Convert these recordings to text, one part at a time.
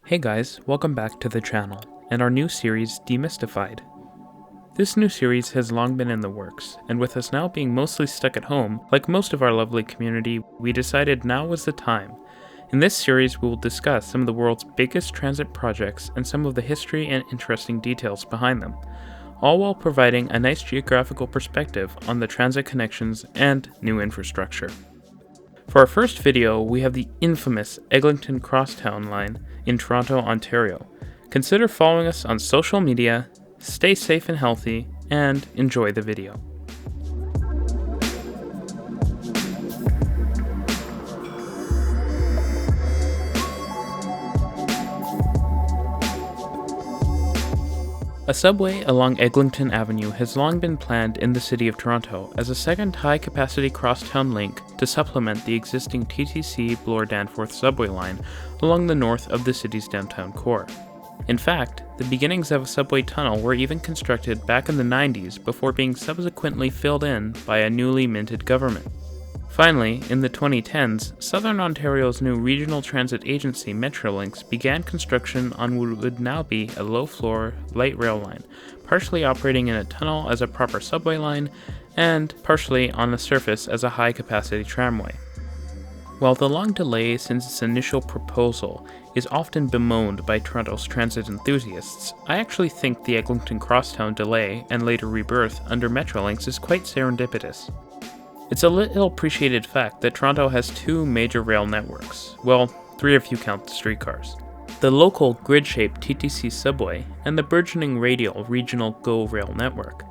Hey guys, welcome back to the channel, and our new series, Demystified. This new series has long been in the works, and with us now being mostly stuck at home, like most of our lovely community, we decided now was the time. In this series, we will discuss some of the world's biggest transit projects and some of the history and interesting details behind them, all while providing a nice geographical perspective on the transit connections and new infrastructure. For our first video, we have the infamous Eglinton Crosstown line in Toronto, Ontario. Consider following us on social media, stay safe and healthy, and enjoy the video. A subway along Eglinton Avenue has long been planned in the city of Toronto as a second high-capacity crosstown link to supplement the existing TTC Bloor-Danforth subway line along the north of the city's downtown core. In fact, the beginnings of a subway tunnel were even constructed back in the 90s before being subsequently filled in by a newly minted government. Finally, in the 2010s, Southern Ontario's new regional transit agency Metrolinx began construction on what would now be a low-floor light rail line, partially operating in a tunnel as a proper subway line, and partially on the surface as a high-capacity tramway. While the long delay since its initial proposal is often bemoaned by Toronto's transit enthusiasts, I actually think the Eglinton Crosstown delay and later rebirth under Metrolinx is quite serendipitous. It's a little appreciated fact that Toronto has two major rail networks, well, three if you count the streetcars. The local grid-shaped TTC subway and the burgeoning radial regional GO rail network.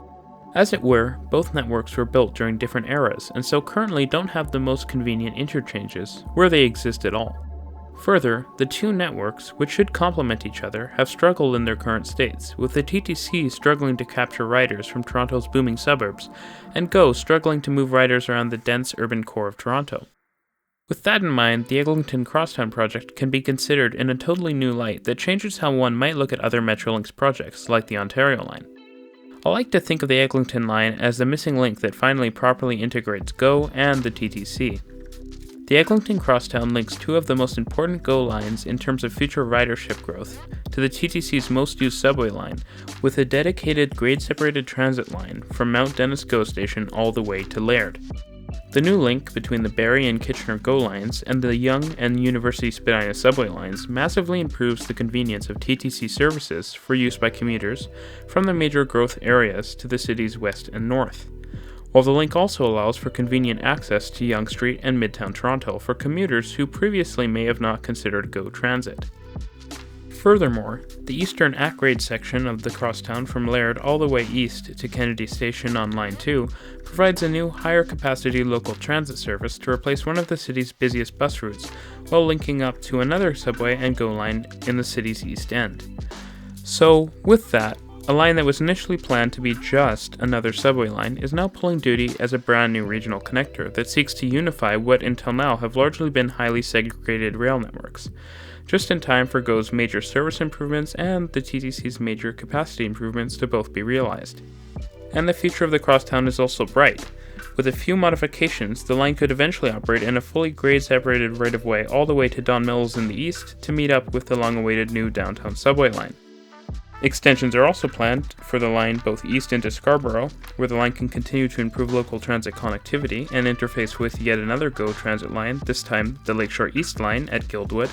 As it were, both networks were built during different eras and so currently don't have the most convenient interchanges, where they exist at all. Further, the two networks, which should complement each other, have struggled in their current states, with the TTC struggling to capture riders from Toronto's booming suburbs, and GO struggling to move riders around the dense urban core of Toronto. With that in mind, the Eglinton Crosstown project can be considered in a totally new light that changes how one might look at other Metrolinx projects, like the Ontario line. I like to think of the Eglinton line as the missing link that finally properly integrates GO and the TTC. The Eglinton Crosstown links two of the most important GO lines in terms of future ridership growth to the TTC's most used subway line, with a dedicated grade-separated transit line from Mount Dennis GO Station all the way to Laird. The new link between the Barrie and Kitchener GO lines and the Yonge and University Spadina subway lines massively improves the convenience of TTC services for use by commuters from the major growth areas to the city's west and north, while the link also allows for convenient access to Yonge Street and Midtown Toronto for commuters who previously may have not considered GO Transit. Furthermore, the eastern at-grade section of the crosstown from Laird all the way east to Kennedy Station on Line 2 provides a new higher-capacity local transit service to replace one of the city's busiest bus routes, while linking up to another subway and GO line in the city's east end. So, with that, a line that was initially planned to be just another subway line is now pulling duty as a brand new regional connector that seeks to unify what until now have largely been highly segregated rail networks, just in time for GO's major service improvements and the TTC's major capacity improvements to both be realized. And the future of the crosstown is also bright. With a few modifications, the line could eventually operate in a fully grade-separated right-of-way all the way to Don Mills in the east to meet up with the long-awaited new downtown subway line. Extensions are also planned for the line both east into Scarborough, where the line can continue to improve local transit connectivity and interface with yet another GO transit line, this time the Lakeshore East line at Guildwood,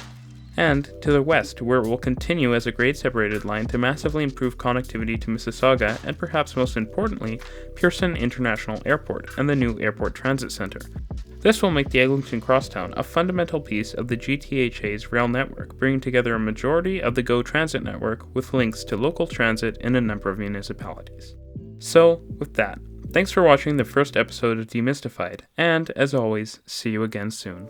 and to the west, where it will continue as a grade-separated line to massively improve connectivity to Mississauga and perhaps most importantly, Pearson International Airport and the new Airport Transit Center. This will make the Eglinton Crosstown a fundamental piece of the GTHA's rail network, bringing together a majority of the GO Transit network with links to local transit in a number of municipalities. So, with that, thanks for watching the first episode of Demystified, and as always, see you again soon.